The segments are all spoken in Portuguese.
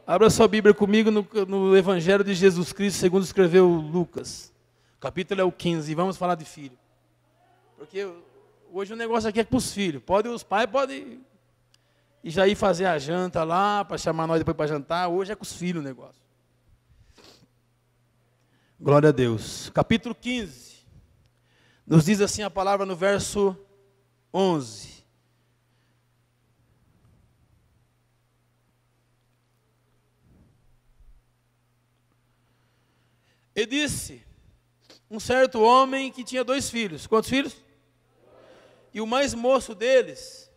Abra sua Bíblia comigo no Evangelho de Jesus Cristo, segundo escreveu Lucas. O capítulo é o 15, e vamos falar de filho. Porque hoje o negócio aqui é para os filhos. Os pais podem ir já ir fazer a janta lá, para chamar nós depois para jantar. Hoje é com os filhos o negócio. Glória a Deus. Capítulo 15. Nos diz assim a palavra no verso 11. E disse, um certo homem que tinha 2 filhos. Quantos filhos? E o mais moço deles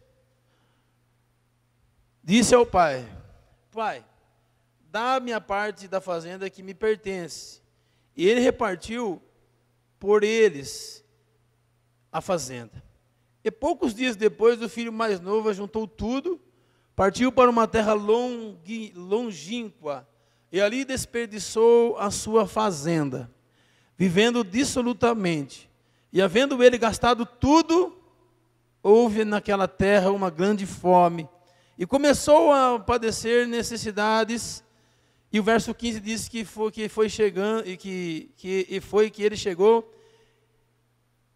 disse ao pai, pai, dá-me a parte da fazenda que me pertence. E ele repartiu por eles a fazenda. E poucos dias depois, o filho mais novo juntou tudo, partiu para uma terra longínqua, e ali desperdiçou a sua fazenda, vivendo dissolutamente. E havendo ele gastado tudo, houve naquela terra uma grande fome, e começou a padecer necessidades. E o verso 15 diz que foi chegando, e que ele chegou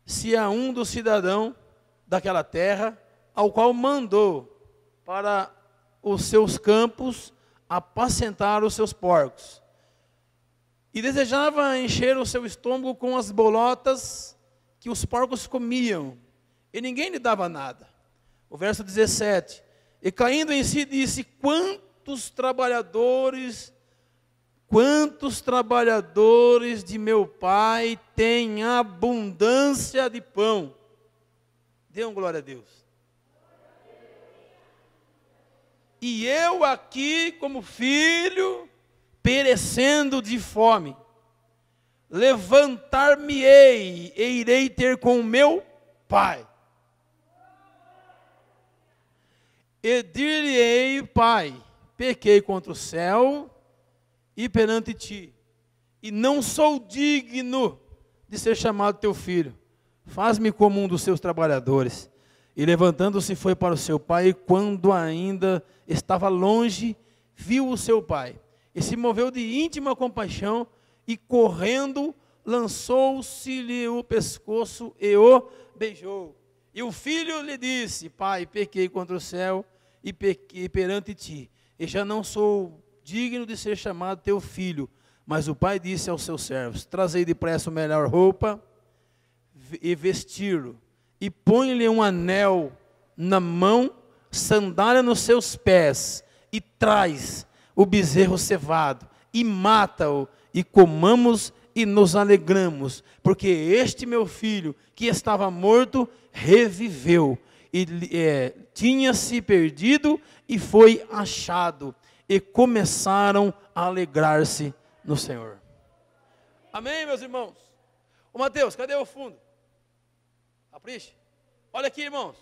se a um dos cidadãos daquela terra, ao qual mandou para os seus campos apacentar os seus porcos. E desejava encher o seu estômago com as bolotas que os porcos comiam, e ninguém lhe dava nada. O verso 17, e caindo em si disse, quantos trabalhadores de meu pai têm abundância de pão. Dê glória a Deus. E eu aqui, como filho, perecendo de fome, levantar-me-ei e irei ter com o meu pai. E dir-lhe-ei, pai, pequei contra o céu e perante ti, e não sou digno de ser chamado teu filho. Faz-me como um dos seus trabalhadores. E levantando-se foi para o seu pai, e quando ainda estava longe, viu o seu pai, e se moveu de íntima compaixão, e correndo, lançou-se-lhe o pescoço e o beijou. E o filho lhe disse, pai, pequei contra o céu e pequei perante ti, e já não sou digno de ser chamado teu filho. Mas o pai disse aos seus servos, trazei depressa a melhor roupa, e vestir-lo, e põe-lhe um anel na mão, sandália nos seus pés, e traz o bezerro cevado, e mata-o, e comamos e nos alegramos, porque este meu filho, que estava morto, reviveu, e tinha-se perdido, e foi achado, e começaram a alegrar-se no Senhor. Amém, meus irmãos? Ô Mateus, cadê o fundo? Capricha. Olha aqui, irmãos.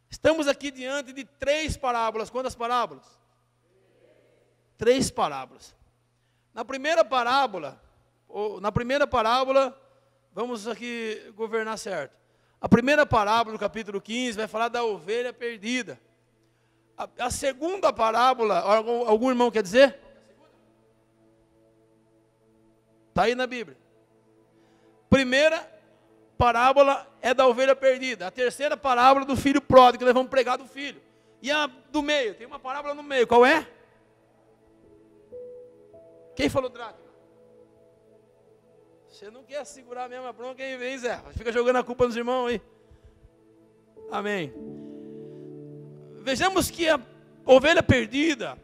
Estamos aqui diante de 3 parábolas. Quantas parábolas? 3 parábolas. Na primeira parábola, vamos aqui governar certo. A primeira parábola, do capítulo 15, vai falar da ovelha perdida. A segunda parábola, algum irmão quer dizer? Está aí na Bíblia. Primeira parábola é da ovelha perdida. A terceira parábola do filho pródigo, que nós vamos pregar do filho. E a do meio, tem uma parábola no meio, qual é? Quem falou dracma? Você não quer segurar a mesma bronca aí, vem, Zé. Fica jogando a culpa nos irmãos aí. Amém. Vejamos que a ovelha perdida,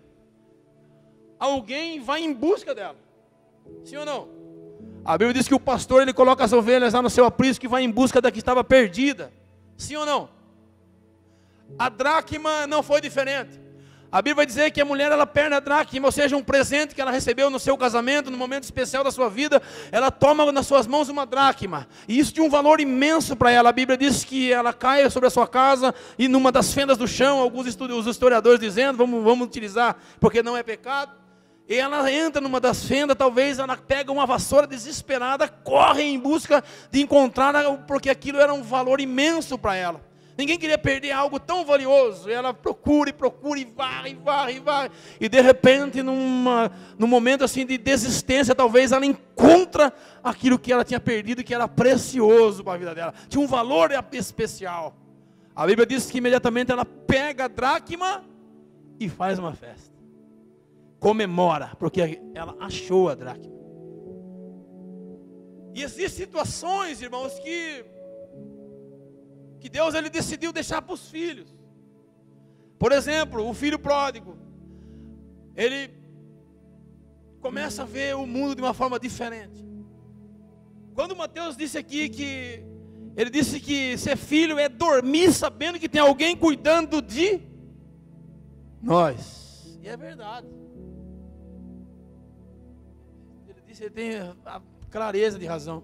alguém vai em busca dela. Sim ou não? A Bíblia diz que o pastor, ele coloca as ovelhas lá no seu aprisco e vai em busca da que estava perdida. Sim ou não? A dracma não foi diferente. A Bíblia vai dizer que a mulher, ela perde a dracma, ou seja, um presente que ela recebeu no seu casamento, no momento especial da sua vida, ela toma nas suas mãos uma dracma, e isso tinha um valor imenso para ela. A Bíblia diz que ela cai sobre a sua casa, e numa das fendas do chão, alguns historiadores dizendo, vamos utilizar, porque não é pecado, e ela entra numa das fendas, talvez ela pega uma vassoura desesperada, corre em busca de encontrar, porque aquilo era um valor imenso para ela. Ninguém queria perder algo tão valioso. E ela procura, e procura, e vai. E de repente, num momento assim de desistência, talvez ela encontra aquilo que ela tinha perdido, que era precioso para a vida dela. Tinha um valor especial. A Bíblia diz que imediatamente ela pega a dracma e faz uma festa. Comemora, porque ela achou a dracma. E existem situações, irmãos, que Deus ele decidiu deixar para os filhos. Por exemplo, o filho pródigo, ele começa a ver o mundo de uma forma diferente. Quando Mateus disse aqui que ele disse que ser filho é dormir sabendo que tem alguém cuidando de nós. E é verdade. Ele disse, ele tem a clareza de razão.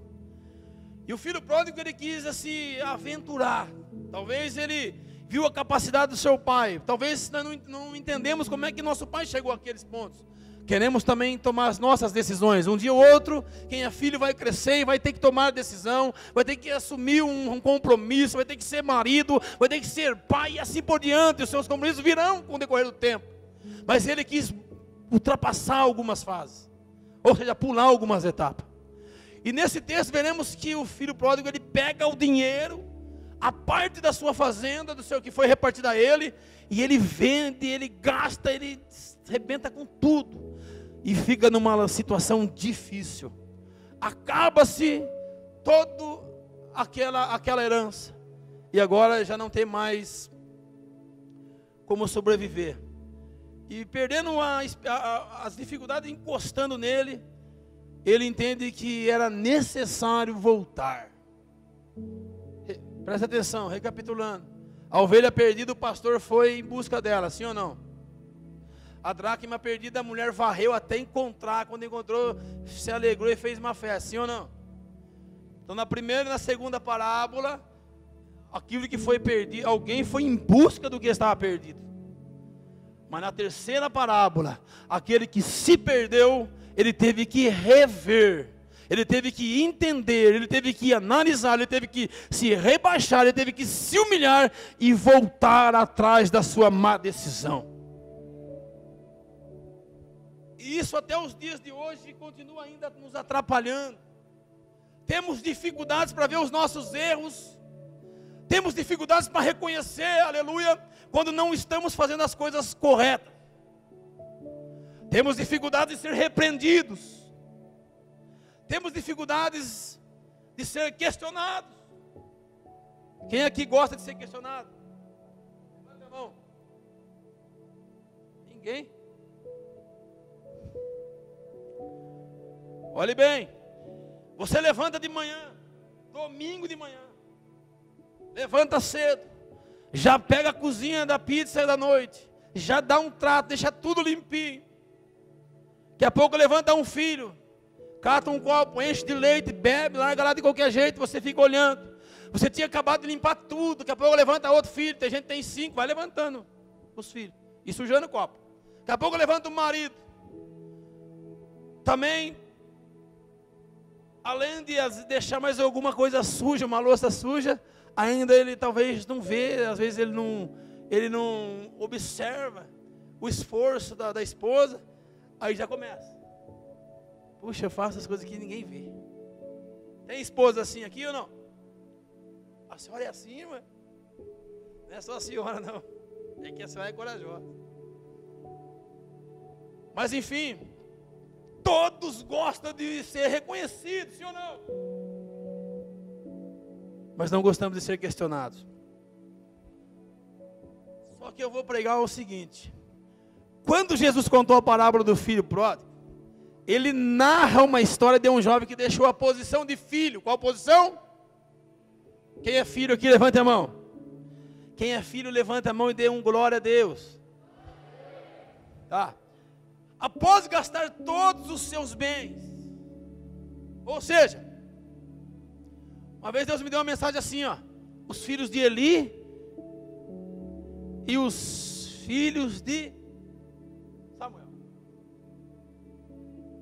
E o filho pródigo, ele quis se aventurar. Talvez ele viu a capacidade do seu pai. Talvez nós não entendemos como é que nosso pai chegou àqueles pontos. Queremos também tomar as nossas decisões. Um dia ou outro, quem é filho vai crescer e vai ter que tomar a decisão, vai ter que assumir um compromisso, vai ter que ser marido, vai ter que ser pai e assim por diante. Os seus compromissos virão com o decorrer do tempo. Mas ele quis ultrapassar algumas fases, ou seja, pular algumas etapas. E nesse texto veremos que o filho pródigo, ele pega o dinheiro, a parte da sua fazenda, do seu que foi repartida a ele, e ele vende, ele gasta, ele arrebenta com tudo. E fica numa situação difícil. Acaba-se toda aquela herança. E agora já não tem mais como sobreviver. E perdendo as dificuldades encostando nele, ele entende que era necessário voltar. Presta atenção, recapitulando. A ovelha perdida, o pastor foi em busca dela, sim ou não? A dracma perdida, a mulher varreu até encontrar. Quando encontrou, se alegrou e fez uma festa, sim ou não? Então na primeira e na segunda parábola, aquilo que foi perdido, alguém foi em busca do que estava perdido. Mas na terceira parábola, aquele que se perdeu, ele teve que rever, ele teve que entender, ele teve que analisar, ele teve que se rebaixar, ele teve que se humilhar e voltar atrás da sua má decisão. E isso até os dias de hoje continua ainda nos atrapalhando. Temos dificuldades para ver os nossos erros, temos dificuldades para reconhecer, aleluia, quando não estamos fazendo as coisas corretas. Temos dificuldades de ser repreendidos. Temos dificuldades de ser questionados. Quem aqui gosta de ser questionado? Levanta a mão. Ninguém? Olhe bem. Você levanta de manhã, domingo de manhã. Levanta cedo. Já pega a cozinha da pizza da noite. Já dá um trato, deixa tudo limpinho. Daqui a pouco levanta um filho, cata um copo, enche de leite, bebe, larga lá de qualquer jeito, você fica olhando. Você tinha acabado de limpar tudo, daqui a pouco levanta outro filho, tem gente que tem 5, vai levantando os filhos e sujando o copo. Daqui a pouco levanta o marido. Também, além de deixar mais alguma coisa suja, uma louça suja, ainda ele talvez não vê, às vezes ele não observa o esforço da esposa. Aí já começa. Puxa, eu faço as coisas que ninguém vê. Tem esposa assim aqui ou não? A senhora é assim, irmã? Não é só a senhora, não. É que a senhora é corajosa. Mas enfim, todos gostam de ser reconhecidos, sim ou não? Mas não gostamos de ser questionados. Só que eu vou pregar o seguinte. Quando Jesus contou a parábola do filho pródigo, ele narra uma história de um jovem que deixou a posição de filho. Qual posição? Quem é filho aqui, levante a mão. Quem é filho, levante a mão e dê um glória a Deus. Tá. Após gastar todos os seus bens, ou seja, uma vez Deus me deu uma mensagem assim, ó, os filhos de Eli e os filhos de Samuel.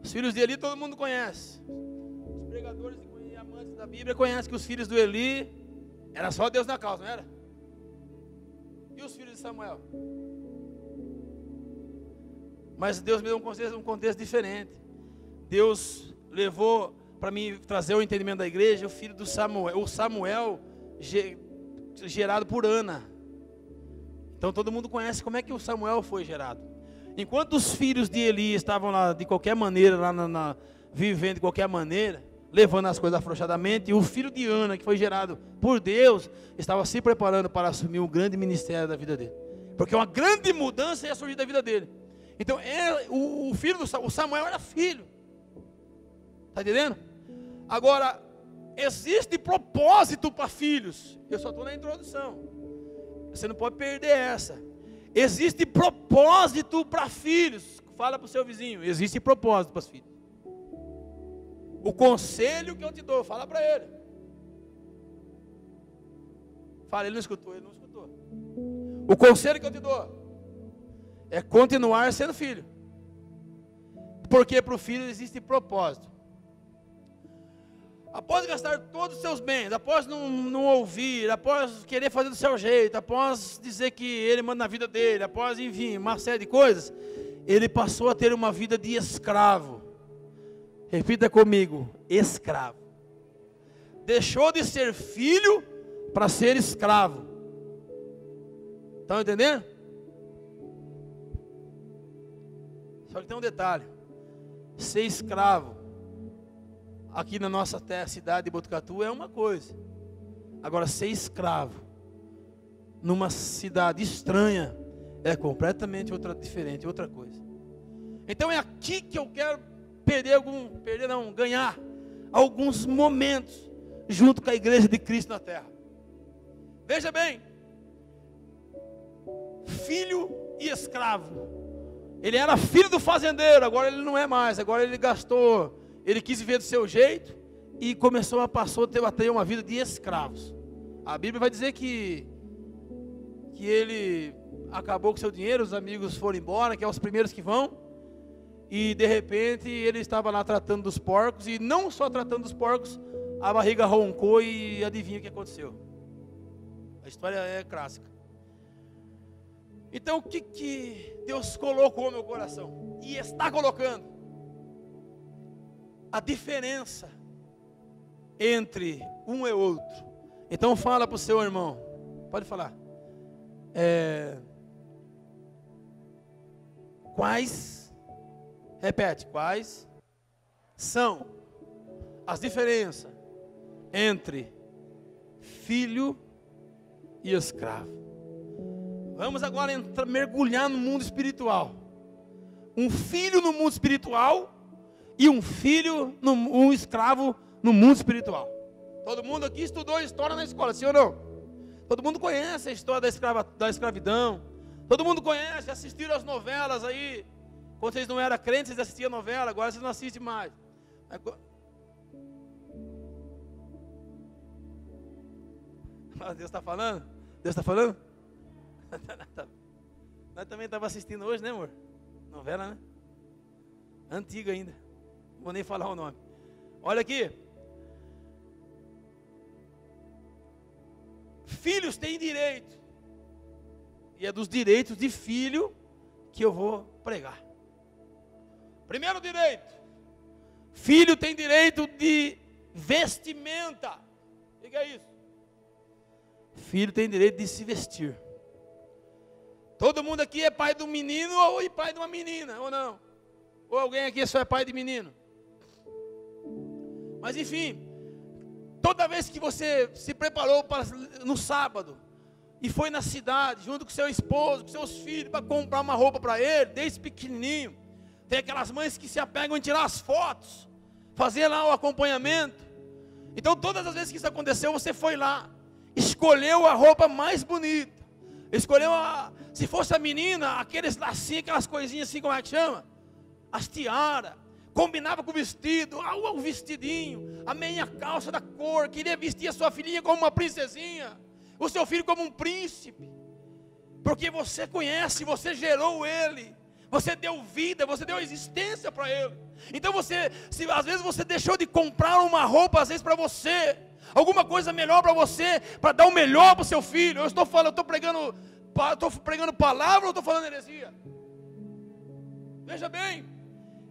Os filhos de Eli todo mundo conhece. Os pregadores e amantes da Bíblia conhecem que os filhos do Eli era só Deus na causa, não era? E os filhos de Samuel? Mas Deus me deu um contexto diferente. Deus levou para mim trazer o entendimento da igreja, o filho do Samuel, o Samuel gerado por Ana. Então todo mundo conhece como é que o Samuel foi gerado. Enquanto os filhos de Eli estavam lá de qualquer maneira, lá vivendo de qualquer maneira, levando as coisas afrouxadamente, e o filho de Ana, que foi gerado por Deus, estava se preparando para assumir um grande ministério da vida dele. Porque uma grande mudança ia surgir da vida dele. Então o filho o Samuel era filho. Está entendendo? Agora, existe propósito para filhos. Eu só estou na introdução. Você não pode perder essa. Existe propósito para filhos. Fala para o seu vizinho. Existe propósito para os filhos. O conselho que eu te dou, fala para ele. Fala, ele não escutou. O conselho que eu te dou é continuar sendo filho. Porque para o filho existe propósito. Após gastar todos os seus bens, após não ouvir, após querer fazer do seu jeito, após dizer que ele manda na vida dele, após, enfim, uma série de coisas, ele passou a ter uma vida de escravo. Repita comigo, escravo. Deixou de ser filho para ser escravo. Estão entendendo? Só que tem um detalhe. Ser escravo aqui na nossa cidade de Botucatu é uma coisa. Agora, ser escravo numa cidade estranha é completamente diferente, outra coisa. Então é aqui que eu quero ganhar alguns momentos junto com a igreja de Cristo na terra. Veja bem, filho e escravo. Ele era filho do fazendeiro, agora ele não é mais, agora ele ele quis viver do seu jeito e passou a ter uma vida de escravos. A Bíblia vai dizer que ele acabou com seu dinheiro, os amigos foram embora, que é os primeiros que vão, e de repente ele estava lá tratando dos porcos, e não só tratando dos porcos, a barriga roncou e adivinha o que aconteceu. A história é clássica. Então o que Deus colocou no meu coração? E está colocando? A diferença entre um e outro. Então fala para o seu irmão. Pode falar. Repete, quais são as diferenças entre filho e escravo? Vamos agora mergulhar no mundo espiritual. Um filho no mundo espiritual e um escravo no mundo espiritual. Todo mundo aqui estudou história na escola, sim ou não? Todo mundo conhece a história da escravidão. Todo mundo conhece, assistiram as novelas aí. Quando vocês não eram crentes, vocês assistiam novela, agora vocês não assistem mais. Deus está falando? Deus está falando? Nós também estávamos assistindo hoje, né, amor? Novela, né? Antiga ainda. Não vou nem falar o nome. Olha aqui. Filhos têm direito. E é dos direitos de filho que eu vou pregar. Primeiro direito. Filho tem direito de vestimenta. O que é isso? Filho tem direito de se vestir. Todo mundo aqui é pai de um menino ou pai de uma menina, ou não? Ou alguém aqui só é pai de menino? Mas enfim, toda vez que você se preparou no sábado e foi na cidade, junto com seu esposo, com seus filhos, para comprar uma roupa para ele, desde pequenininho, tem aquelas mães que se apegam em tirar as fotos, fazer lá o acompanhamento. Então todas as vezes que isso aconteceu, você foi lá, escolheu a roupa mais bonita, escolheu se fosse a menina, aqueles lacinhos, aquelas coisinhas assim, como é que chama? As tiaras, combinava com o vestido, o vestidinho, a meia calça da cor, queria vestir a sua filhinha como uma princesinha, o seu filho como um príncipe, porque você conhece, você gerou ele, você deu vida, você deu existência para ele. Então às vezes você deixou de comprar uma roupa, às vezes para você, alguma coisa melhor para você, para dar o melhor para o seu filho. Eu estou pregando estou pregando palavra ou estou falando heresia? Veja bem,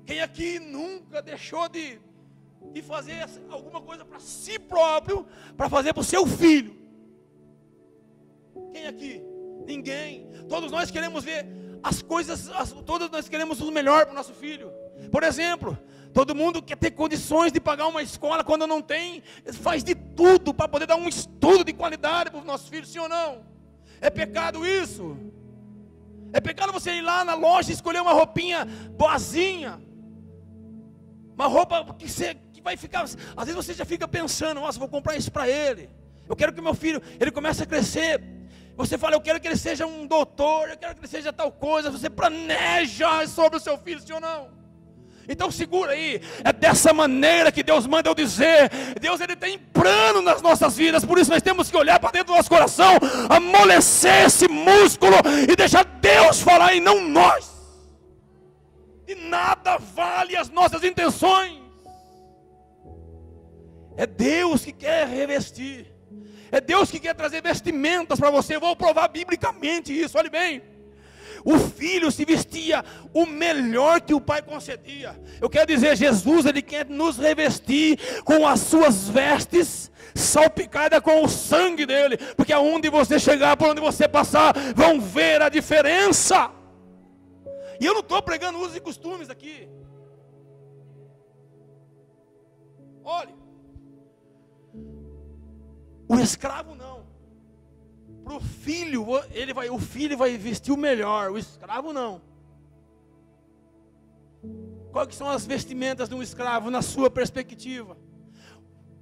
quem aqui nunca deixou de fazer alguma coisa para si próprio, para fazer para o seu filho? Quem aqui? Ninguém. Todos nós queremos ver as coisas, todos nós queremos o melhor para o nosso filho. Por exemplo, todo mundo quer ter condições de pagar uma escola, quando não tem, faz de tudo para poder dar um estudo de qualidade para os nossos filhos, sim ou não? É pecado isso? É pecado você ir lá na loja e escolher uma roupinha boazinha, uma roupa que vai ficar, às vezes você já fica pensando, nossa, vou comprar isso para ele, eu quero que meu filho, ele comece a crescer. Você fala, eu quero que ele seja um doutor, eu quero que ele seja tal coisa. Você planeja sobre o seu filho, sim ou não? Então segura aí, é dessa maneira que Deus manda eu dizer. Deus, ele tem plano nas nossas vidas, por isso nós temos que olhar para dentro do nosso coração, amolecer esse músculo e deixar Deus falar e não nós. E nada vale as nossas intenções. É Deus que quer revestir, é Deus que quer trazer vestimentas para você. Eu vou provar biblicamente isso, olhe bem. O filho se vestia o melhor que o pai concedia. Eu quero dizer, Jesus, ele quer nos revestir com as suas vestes, salpicada com o sangue dele, porque aonde você chegar, por onde você passar, vão ver a diferença. E eu não estou pregando usos e costumes aqui. Olhe, o escravo não. Para o filho, o filho vai vestir o melhor, o escravo não. Quais são as vestimentas de um escravo na sua perspectiva?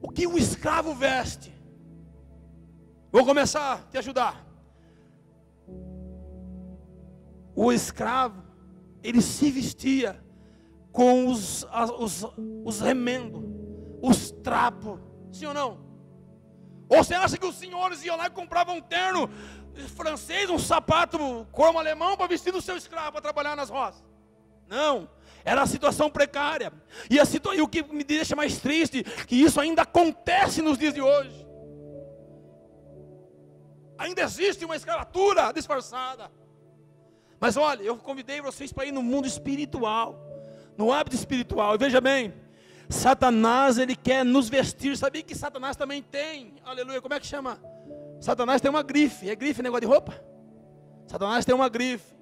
O que o escravo veste? Vou começar a te ajudar. O escravo, ele se vestia com os remendos, os trapos, sim ou não? Ou você acha que os senhores iam lá e compravam um terno francês, um sapato como alemão para vestir o seu escravo para trabalhar nas roças? Não, era a situação precária. E o que me deixa mais triste, que isso ainda acontece nos dias de hoje. Ainda existe uma escravatura disfarçada. Mas olha, eu convidei vocês para ir no mundo espiritual, no hábito espiritual. E veja bem, Satanás, ele quer nos vestir. Sabia que Satanás também tem, aleluia, como é que chama? Satanás tem uma grife. É grife negócio de roupa? Satanás tem uma grife.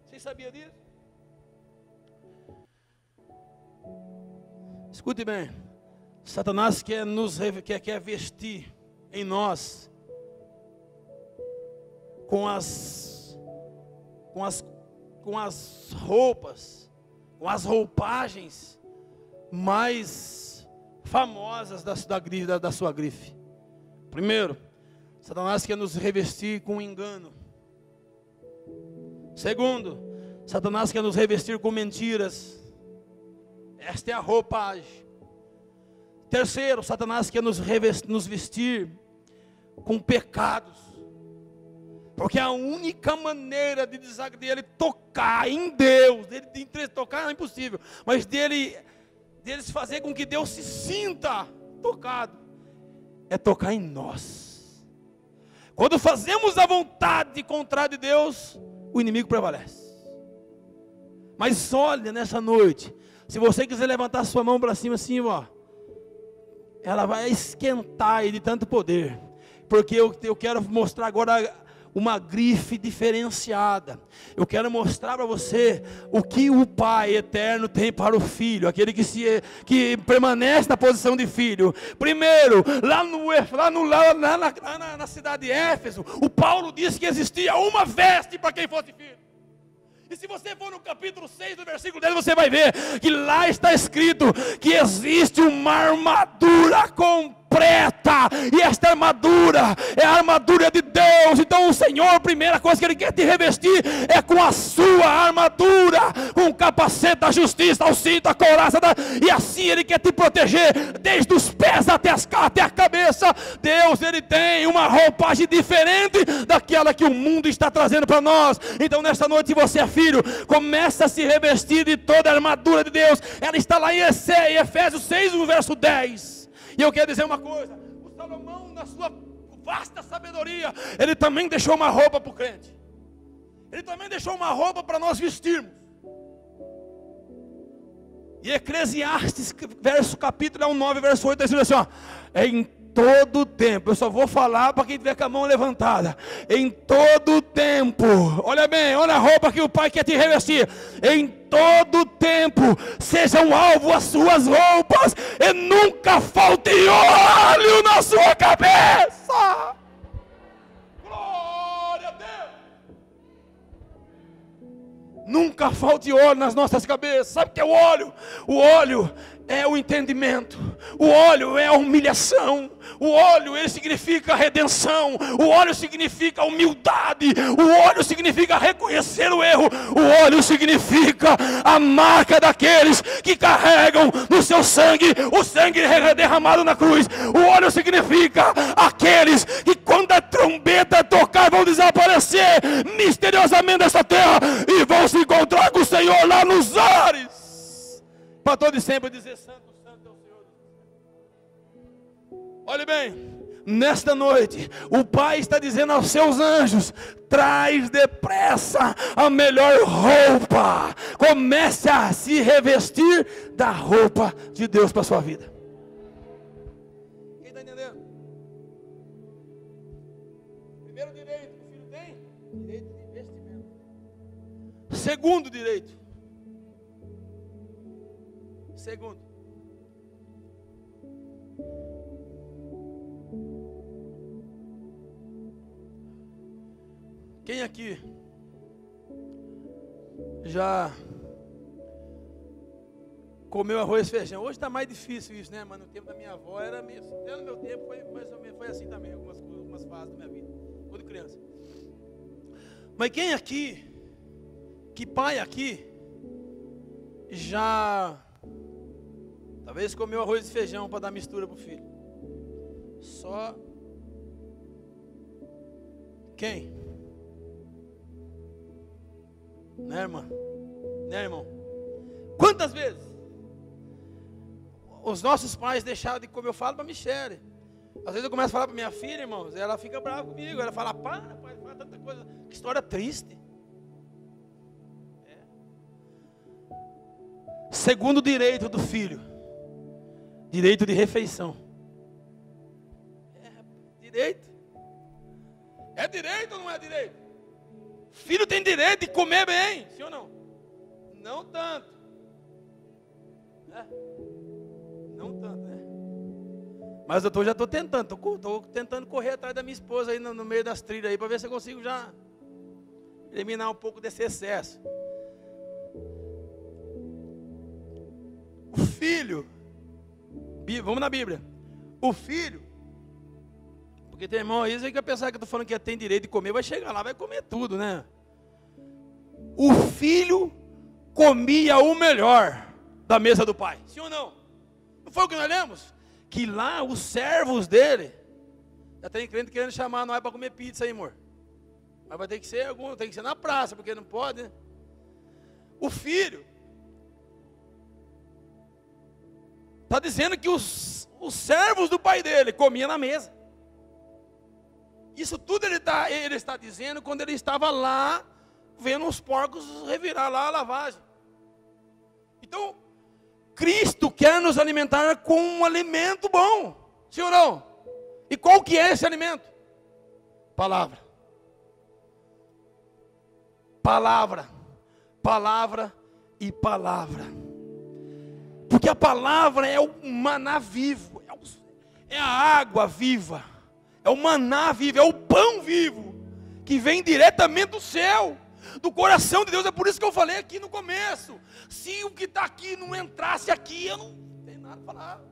Vocês sabiam disso? Escute bem. Satanás quer vestir em nós com as roupas, com as roupagens mais famosas da sua grife. Primeiro, Satanás quer nos revestir com engano. Segundo, Satanás quer nos revestir com mentiras. Esta é a roupagem. Terceiro, Satanás quer nos vestir com pecados. Porque a única maneira de ele tocar em Deus, de tocar é impossível, mas deles fazer com que Deus se sinta tocado, é tocar em nós. Quando fazemos a vontade contrária de Deus, o inimigo prevalece. Mas olha, nessa noite, se você quiser levantar sua mão para cima assim, ó, ela vai esquentar aí de tanto poder, porque eu quero mostrar agora uma grife diferenciada. Eu quero mostrar para você o que o Pai eterno tem para o Filho, aquele que permanece na posição de filho. Primeiro, lá na cidade de Éfeso, o Paulo disse que existia uma veste para quem fosse filho. E se você for no capítulo 6 do versículo 10, você vai ver que lá está escrito que existe uma armadura completa. E esta armadura é a armadura de Deus. Então o Senhor, a primeira coisa que Ele quer te revestir é com a sua armadura, com o capacete da justiça, o cinto, a couraça e assim Ele quer te proteger desde os pés até a cabeça. Deus, Ele tem uma roupagem diferente daquela que o mundo está trazendo para nós. Então nesta noite, se você é filho, começa a se revestir de toda a armadura de Deus. Ela está lá em Efésios 6, no verso 10. E eu quero dizer uma coisa: o Salomão, na sua vasta sabedoria, Ele também deixou uma roupa para o crente. Ele também deixou uma roupa para nós vestirmos. E Eclesiastes, capítulo 9, verso 8, diz assim, ó, em todo tempo, eu só vou falar para quem tiver com a mão levantada, em todo tempo, olha bem, olha a roupa que o Pai quer te revestir, em todo tempo, sejam alvo as suas roupas, e nunca falte óleo na sua cabeça. Glória a Deus. Nunca falte óleo nas nossas cabeças. Sabe o que é o óleo? O óleo é o entendimento, o óleo é a humilhação, o óleo ele significa redenção, o óleo significa humildade, o óleo significa reconhecer o erro, o óleo significa a marca daqueles que carregam no seu sangue o sangue derramado na cruz. O óleo significa aqueles que quando a trombeta tocar vão desaparecer misteriosamente dessa terra e vão se encontrar com o Senhor lá nos ares. Para todo e sempre dizer: santo, santo é o Senhor. Olhe bem, nesta noite o Pai está dizendo aos seus anjos: traz depressa a melhor roupa. Comece a se revestir da roupa de Deus para a sua vida. Quem está entendendo? Primeiro direito que o filho tem: direito de vestimento. Segundo direito: quem aqui já comeu arroz e feijão? Hoje está mais difícil isso, né? Mas no tempo da minha avó era mesmo. Até no meu tempo foi mais ou menos, foi assim também, algumas fases da minha vida, quando criança. Mas quem aqui, que pai aqui, já talvez comeu arroz e feijão para dar mistura para o filho? Só quem? Né, irmã? Né, irmão? Quantas vezes os nossos pais deixaram de comer? Eu falo para a Michele. Às vezes eu começo a falar para minha filha, irmãos, ela fica brava comigo. Ela fala: para, pai, fala tanta coisa. Que história triste. Segundo direito do filho: direito de refeição. Direito. É direito ou não é direito? Filho tem direito de comer bem, sim ou não? Não tanto. Não tanto, né? Mas eu já estou tentando, estou tentando correr atrás da minha esposa aí no meio das trilhas aí, para ver se eu consigo já eliminar um pouco desse excesso. O filho, vamos na Bíblia. O filho, porque tem irmão aí, você quer pensar que eu estou falando que tem direito de comer, vai chegar lá, vai comer tudo, né? O filho comia o melhor da mesa do pai, sim ou não? Não foi o que nós lemos? Que lá os servos dele, já tem crente querendo chamar nós para comer pizza aí, amor. Mas vai ter que ser tem que ser na praça, porque não pode, né? O filho está dizendo que os servos do pai dele comiam na mesa. Isso tudo ele está dizendo quando ele estava lá, vendo os porcos revirar lá a lavagem. Então, Cristo quer nos alimentar com um alimento bom, sim ou não? E qual que é esse alimento? Palavra. Palavra. Palavra e palavra. Porque a palavra é o maná vivo, é a água viva, é o maná vivo, é o pão vivo, que vem diretamente do céu, do coração de Deus. É por isso que eu falei aqui no começo: se o que está aqui não entrasse aqui, eu não tenho nada a falar.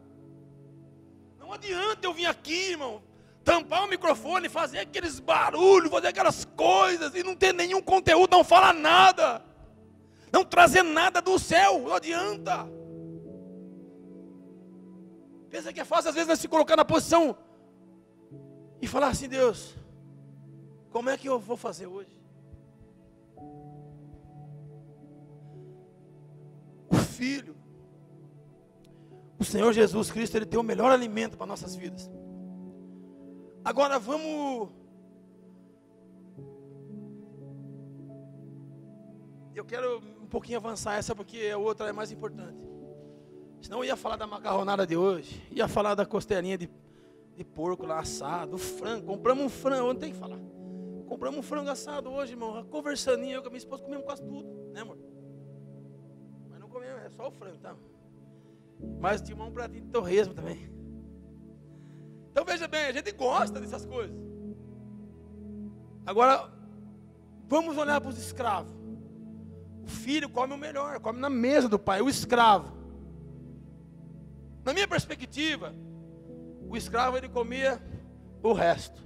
Não adianta eu vir aqui, irmão, tampar o microfone, fazer aqueles barulhos, fazer aquelas coisas e não ter nenhum conteúdo, não falar nada, não trazer nada do céu, não adianta. Pensa que é fácil às vezes nós se colocar na posição e falar assim: Deus, como é que eu vou fazer hoje? O Filho, o Senhor Jesus Cristo, Ele tem o melhor alimento para nossas vidas. Agora vamos... Eu quero um pouquinho avançar essa, porque a outra é mais importante. Senão eu ia falar da macarronada de hoje, ia falar da costelinha de porco lá assado, o frango. Compramos um frango, não tem que falar. Compramos um frango assado hoje, irmão. Conversando, eu com a minha esposa comemos quase tudo, né, amor? Mas não comemos, é só o frango, tá? Mas tinha um pratinho de torresmo também. Então veja bem, a gente gosta dessas coisas. Agora, vamos olhar para os escravos. O filho come o melhor, come na mesa do pai. O escravo, na minha perspectiva, o escravo ele comia o resto.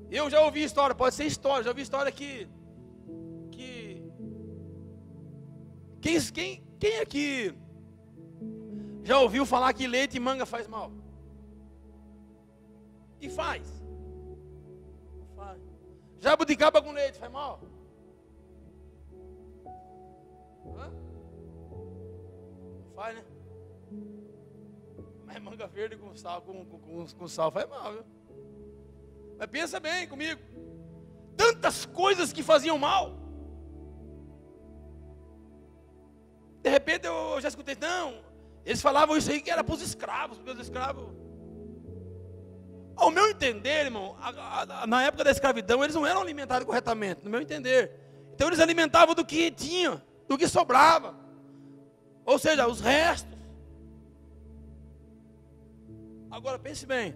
Eu já ouvi história, pode ser história, já ouvi história que quem aqui já ouviu falar que leite e manga faz mal? E faz. Jabuticaba com leite faz mal? Hã? Não faz, né? Mas manga verde com sal, com sal faz mal, viu? Mas pensa bem comigo. Tantas coisas que faziam mal. De repente eu já escutei, não, eles falavam isso aí que era para os escravos, porque os escravos... Ao meu entender, irmão, na época da escravidão, eles não eram alimentados corretamente, no meu entender. Então eles alimentavam do que tinha, do que sobrava. Ou seja, os restos. Agora pense bem.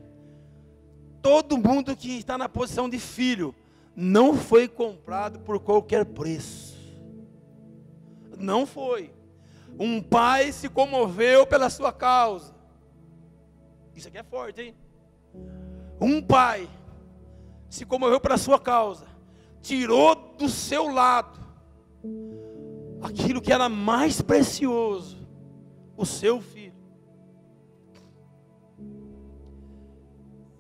Todo mundo que está na posição de filho não foi comprado por qualquer preço. Não foi. Um pai se comoveu pela sua causa. Isso aqui é forte, hein? Um pai se comoveu pela sua causa. Tirou do seu lado aquilo que era mais precioso, o seu filho.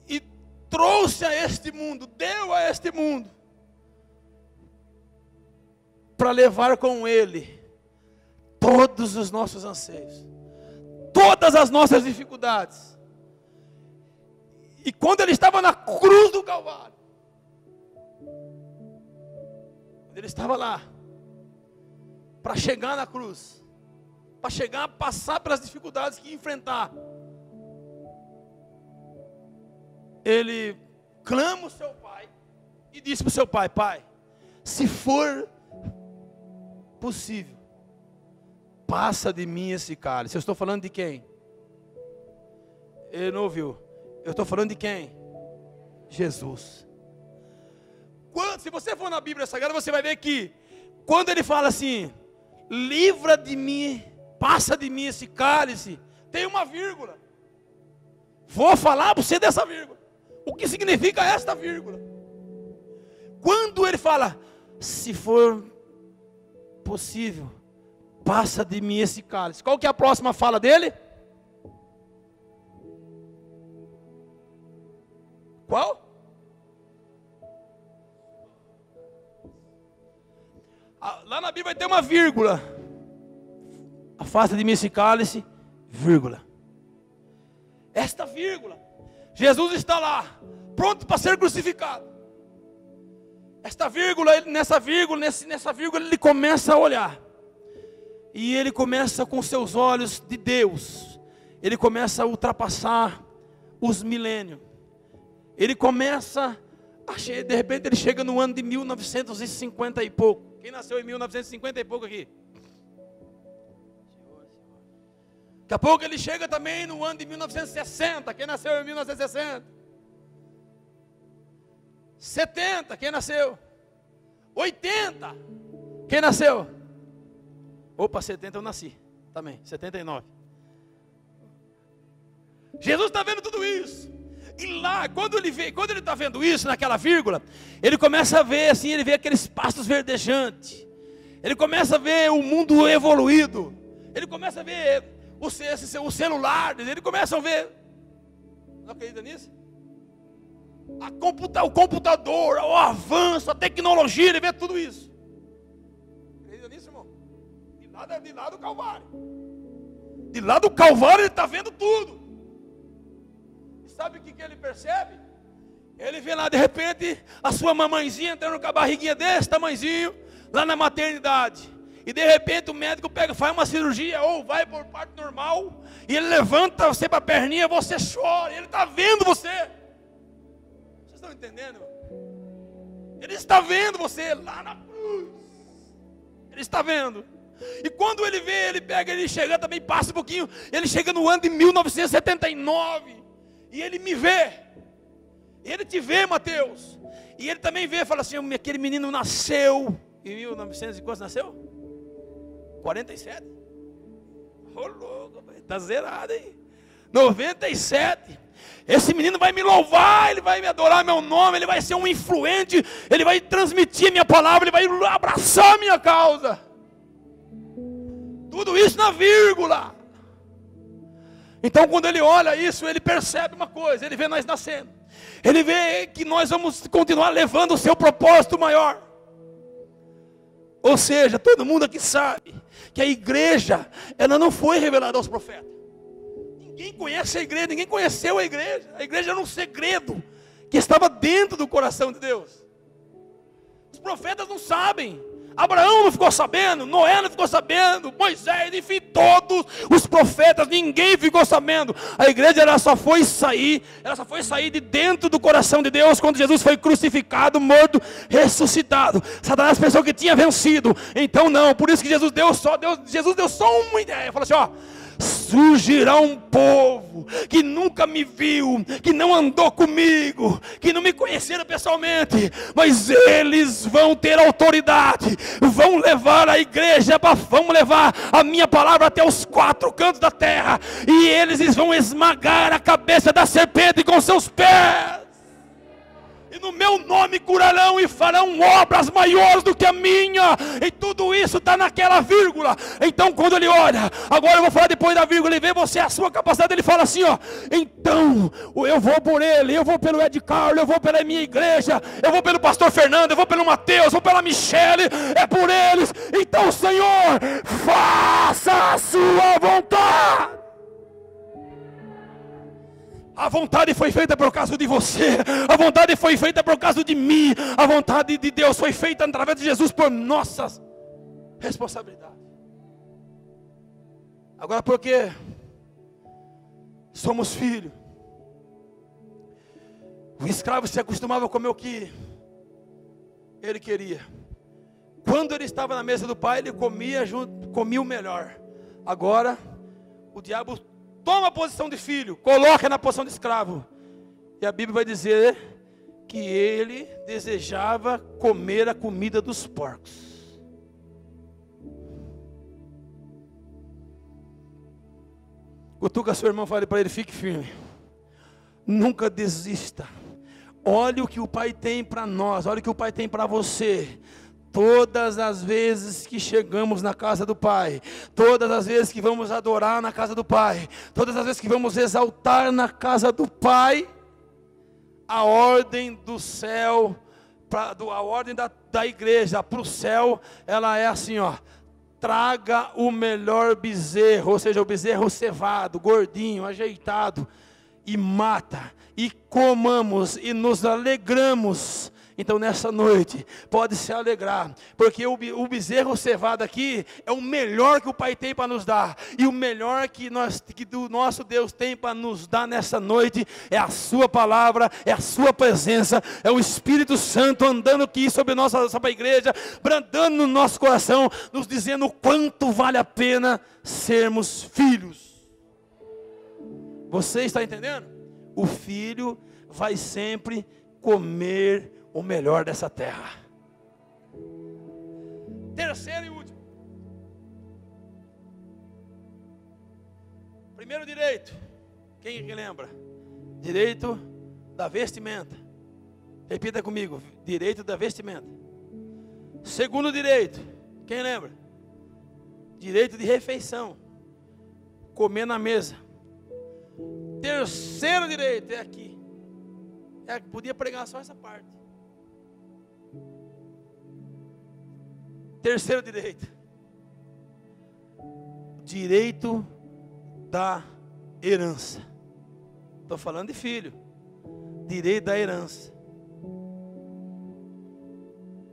E trouxe a este mundo, deu a este mundo, para levar com ele todos os nossos anseios, todas as nossas dificuldades. E quando ele estava na cruz do Calvário, quando ele estava lá, para chegar na cruz, para chegar a passar pelas dificuldades que ia enfrentar, ele clama o seu pai e disse para o seu pai: Pai, se for possível, passa de mim esse cálice. Eu estou falando de quem? Ele não ouviu. Eu estou falando de quem? Jesus. Se você for na Bíblia Sagrada, você vai ver que quando ele fala assim, livra de mim, passa de mim esse cálice, tem uma vírgula. Vou falar para você dessa vírgula. O que significa esta vírgula? Quando ele fala, se for possível, passa de mim esse cálice. Qual que é a próxima fala dele? Qual? Lá na Bíblia vai ter uma vírgula. Afasta de mim esse cálice, vírgula. Esta vírgula, Jesus está lá, pronto para ser crucificado. Esta vírgula, nessa vírgula ele começa a olhar. E ele começa com seus olhos de Deus. Ele começa a ultrapassar os milênios. Ele começa a de repente ele chega no ano de 1950 e pouco. Quem nasceu em 1950 e pouco aqui? Daqui a pouco ele chega também no ano de 1960. Quem nasceu em 1960? 70. Quem nasceu? 80. Quem nasceu? Opa, 70 eu nasci também. 79. Jesus está vendo tudo isso. E lá, quando ele está vendo isso, naquela vírgula, ele começa a ver assim, ele vê aqueles pastos verdejantes. Ele começa a ver o mundo evoluído. Ele começa a ver o celular, ele começa a ver. Não acredita nisso? O computador, o avanço, a tecnologia, ele vê tudo isso. Acredita nisso, irmão? De lá do Calvário. De lá do Calvário ele está vendo tudo. sabe o que ele percebe? Ele vê lá de repente a sua mamãezinha entrando com a barriguinha desse tamanhozinho, lá na maternidade. E de repente o médico pega, faz uma cirurgia, ou vai por parto normal, e ele levanta você para a perninha, você chora, ele está vendo você. Vocês estão entendendo? Ele está vendo você lá na cruz. Ele está vendo. E quando ele vê, ele pega, ele chega também, passa um pouquinho, ele chega no ano de 1979, e ele me vê. Ele te vê, Mateus. E ele também vê, fala assim, aquele menino nasceu em 1900 e quantos nasceu? 47. Ô louco, está zerado aí. 97. Esse menino vai me louvar, ele vai me adorar meu nome, ele vai ser um influente, ele vai transmitir minha palavra, ele vai abraçar minha causa. Tudo isso na vírgula. Então quando ele olha isso, ele percebe uma coisa, ele vê nós nascendo. Ele vê que nós vamos continuar levando o seu propósito maior. Ou seja, todo mundo aqui sabe que a igreja, ela não foi revelada aos profetas. Ninguém conhece a igreja, ninguém conheceu a igreja. A igreja era um segredo que estava dentro do coração de Deus. Os profetas não sabem. Abraão não ficou sabendo, Noé não ficou sabendo, Moisés, enfim, todos os profetas, ninguém ficou sabendo. A igreja ela só foi sair de dentro do coração de Deus quando Jesus foi crucificado, morto, ressuscitado. Satanás pensou que tinha vencido. Então não, por isso que Jesus deu só uma ideia. Falou assim, ó, surgirá um povo que nunca me viu, que não andou comigo, que não me conheceram pessoalmente, mas eles vão ter autoridade, vão levar a igreja, vão levar a minha palavra até os 4 cantos da terra, e eles vão esmagar a cabeça da serpente com seus pés. E no meu nome curarão e farão obras maiores do que a minha. E tudo isso está naquela vírgula. Então quando ele olha, agora eu vou falar depois da vírgula, ele vê você, a sua capacidade, ele fala assim, ó. Então, eu vou por ele, eu vou pelo Ed Carlos, eu vou pela minha igreja, eu vou pelo pastor Fernando, eu vou pelo Mateus, eu vou pela Michele, é por eles. Então Senhor, faça a sua vontade. A vontade foi feita por causa de você. A vontade foi feita por causa de mim. A vontade de Deus foi feita através de Jesus por nossas responsabilidades. Agora porque somos filhos, o escravo se acostumava a comer o que ele queria. Quando ele estava na mesa do pai, ele comia o melhor. Agora o diabo toma a posição de filho, coloca na posição de escravo. E a Bíblia vai dizer que ele desejava comer a comida dos porcos. Cutuca seu irmão, fale para ele, fique firme. Nunca desista. Olha o que o Pai tem para nós, olha o que o Pai tem para você. Todas as vezes que chegamos na casa do Pai, todas as vezes que vamos adorar na casa do Pai, todas as vezes que vamos exaltar na casa do Pai, a ordem do céu, a ordem da igreja para o céu, ela é assim, ó. Traga o melhor bezerro, ou seja, o bezerro cevado, gordinho, ajeitado, e mata, e comamos, e nos alegramos. Então nessa noite, pode se alegrar, porque o bezerro cevado aqui é o melhor que o Pai tem para nos dar, e o melhor que o nosso Deus tem para nos dar nessa noite, é a sua palavra, é a sua presença, é o Espírito Santo andando aqui sobre a nossa igreja, brandando no nosso coração, nos dizendo o quanto vale a pena sermos filhos. Você está entendendo? O filho vai sempre comer o melhor dessa terra. Terceiro e último. Primeiro direito. Quem lembra? Direito da vestimenta. Repita comigo. Direito da vestimenta. Segundo direito. Quem lembra? Direito de refeição. Comer na mesa. Terceiro direito é aqui. Podia pregar só essa parte. Terceiro direito. Direito da herança. estou falando de filho. Direito da herança.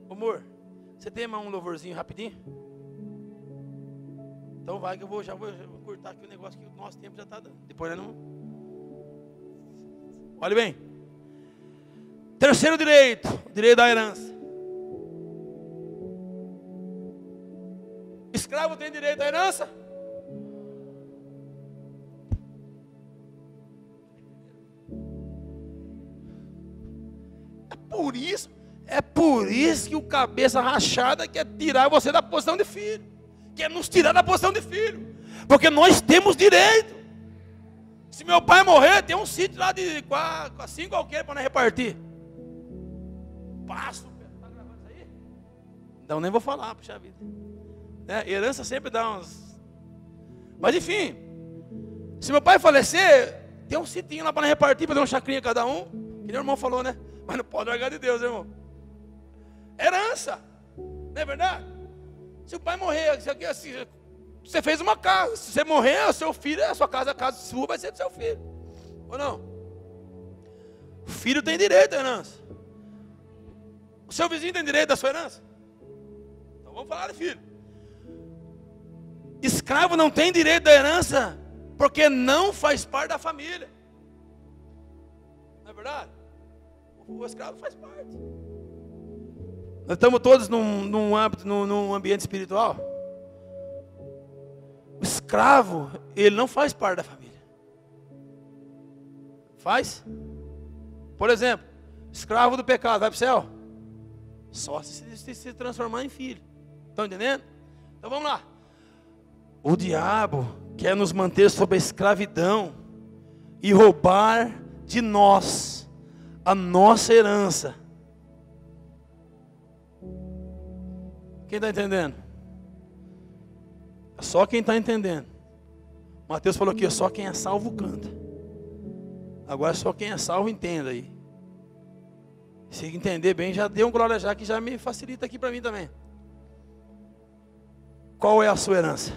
Amor, você tem mais um louvorzinho rapidinho? Então vai que já vou cortar aqui o negócio que o nosso tempo já está dando. Depois não. Olha bem. Terceiro direito, direito da herança. Escravo tem direito à herança? É por isso que o cabeça rachada quer tirar você da posição de filho. Quer nos tirar da posição de filho. Porque nós temos direito. Se meu pai morrer, tem um sítio lá de 5 alqueires para nós repartir. Passo. Está gravando isso aí? Então nem vou falar, puxa vida. Herança sempre dá uns... Mas enfim. Se meu pai falecer, tem um sitinho lá para nós repartir, para dar uma chacrinha cada um. Que nem o irmão falou, né? Mas não pode largar de Deus, irmão. Herança. Não é verdade? Se o pai morrer, você fez uma casa. Se você morrer, o seu filho, a sua casa, a casa sua vai ser do seu filho. Ou não? O filho tem direito à herança. O seu vizinho tem direito à sua herança? Então vamos falar de filho. Escravo não tem direito à herança porque não faz parte da família. Não é verdade? O escravo faz parte. Nós estamos todos num ambiente espiritual. O escravo, ele não faz parte da família. Faz? Por exemplo, escravo do pecado, vai para o céu? Só se transformar em filho. Estão entendendo? Então vamos lá. O diabo quer nos manter sob a escravidão e roubar de nós a nossa herança. Quem está entendendo? É só quem está entendendo. Mateus falou aqui, só quem é salvo canta. Agora só quem é salvo entenda aí. Se entender bem, já deu um glória já, que já me facilita aqui para mim também. Qual é a sua herança?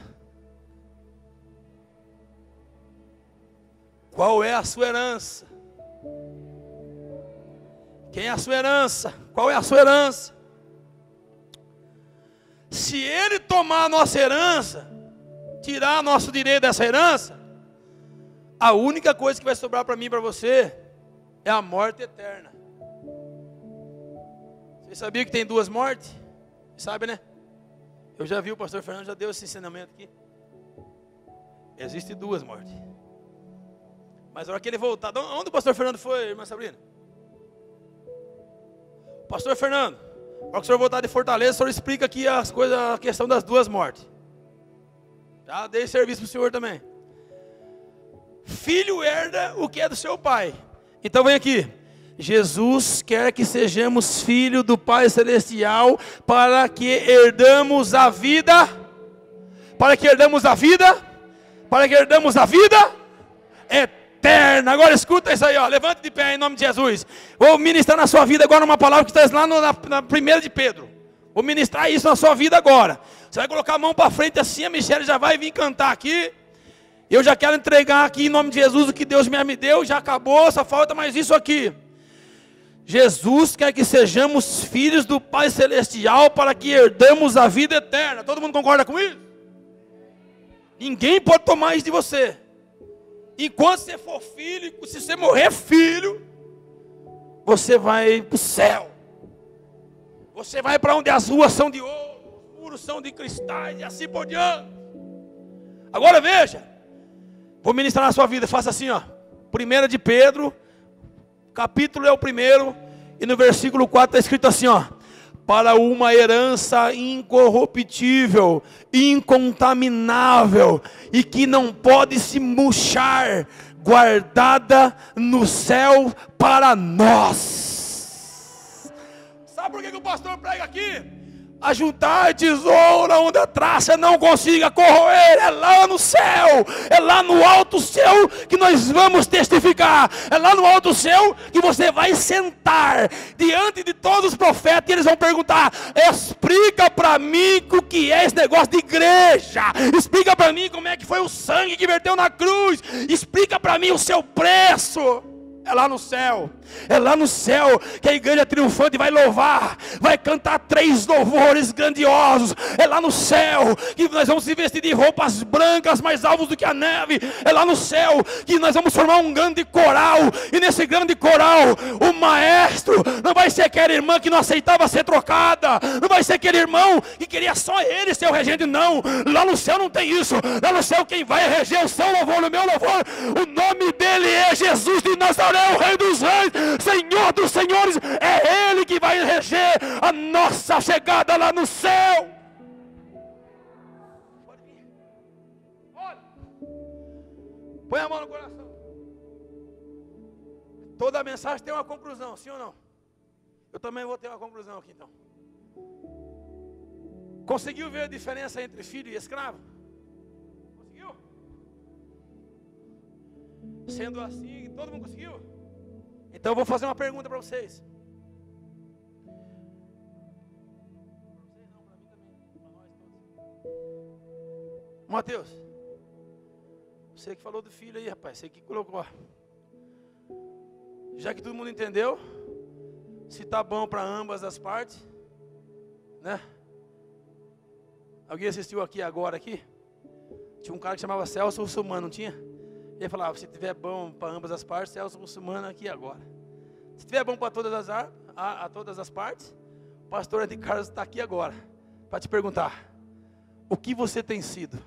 Qual é a sua herança? Quem é a sua herança? Qual é a sua herança? Se ele tomar a nossa herança, tirar nosso direito dessa herança, a única coisa que vai sobrar para mim e para você é a morte eterna. Você sabia que tem 2 mortes? Sabe, né? Eu já vi, o pastor Fernando já deu esse ensinamento aqui. Existem 2 mortes. Mas na hora que ele voltar, onde o pastor Fernando foi, irmã Sabrina? Pastor Fernando, na hora que o senhor voltar de Fortaleza, o senhor explica aqui as coisas, a questão das 2 mortes. Já dei serviço para o senhor também. Filho herda o que é do seu pai. Então vem aqui. Jesus quer que sejamos filhos do Pai Celestial para que herdamos a vida. Para que herdamos a vida. Para que herdamos a vida eterna. Agora escuta isso aí, ó. Levante de pé em nome de Jesus. Vou ministrar na sua vida agora uma palavra que está lá na 1 de Pedro. Vou ministrar isso na sua vida agora. Você vai colocar a mão para frente assim, a Michele já vai vir cantar aqui. Eu já quero entregar aqui em nome de Jesus o que Deus me deu. Já acabou, só falta mais isso aqui. Jesus quer que sejamos filhos do Pai Celestial para que herdamos a vida eterna. Todo mundo concorda com isso? Ninguém pode tomar isso de você. Enquanto você for filho, se você morrer filho, você vai para o céu. Você vai para onde as ruas são de ouro, os muros são de cristais e assim por diante. Agora veja, vou ministrar na sua vida, faça assim, ó. 1 de Pedro, capítulo é o 1, e no versículo 4 está escrito assim, ó. Para uma herança incorruptível, incontaminável, e que não pode se murchar, guardada no céu para nós. Sabe por que o pastor prega aqui? ajuntar tesouro onde a traça não consiga corroer. É lá no céu, é lá no alto céu que nós vamos testificar. É lá no alto céu que você vai sentar diante de todos os profetas e eles vão perguntar: explica para mim o que é esse negócio de igreja, explica para mim como é que foi o sangue que verteu na cruz, explica para mim o seu preço. É lá no céu, é lá no céu que a igreja triunfante vai louvar, vai cantar 3 louvores grandiosos. É lá no céu que nós vamos se vestir de roupas brancas mais alvas do que a neve. É lá no céu que nós vamos formar um grande coral, e nesse grande coral o maestro não vai ser aquela irmã que não aceitava ser trocada, não vai ser aquele irmão que queria só ele ser o regente, não. Lá no céu não tem isso. Lá no céu quem vai reger o seu louvor, o meu louvor, o nome dele é Jesus de Nazaré, o Rei dos Reis, Senhor dos Senhores. É Ele que vai reger a nossa chegada lá no céu. Olha, põe a mão no coração. Toda a mensagem tem uma conclusão, sim ou não? Eu também vou ter uma conclusão aqui então. Conseguiu ver a diferença entre filho e escravo? Conseguiu? Sendo assim, todo mundo conseguiu? Então eu vou fazer uma pergunta para vocês. Mateus, você que falou do filho aí, rapaz, você que colocou. Já que todo mundo entendeu, se tá bom para ambas as partes, né? Alguém assistiu aqui agora aqui? Tinha um cara que chamava Celso Russomano, não tinha? Ele falava: se tiver bom para ambas as partes, Celso Russomano aqui agora. Se tiver bom para todas as partes, o pastor Ed Carlos está aqui agora para te perguntar: o que você tem sido?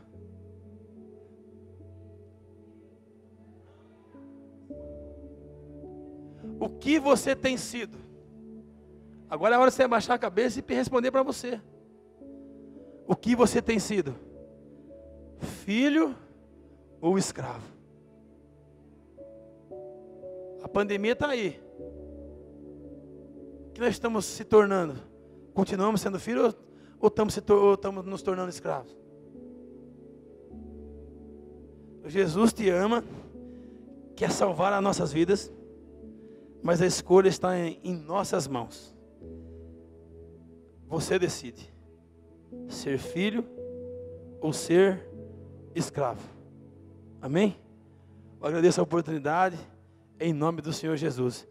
O que você tem sido? Agora é hora de você abaixar a cabeça e responder para você. O que você tem sido? Filho ou escravo? A pandemia está aí. O que nós estamos se tornando? Continuamos sendo filhos ou estamos nos tornando escravos? Jesus te ama, quer salvar as nossas vidas, mas a escolha está em nossas mãos. Você decide ser filho ou ser escravo. Amém? Eu agradeço a oportunidade em nome do Senhor Jesus.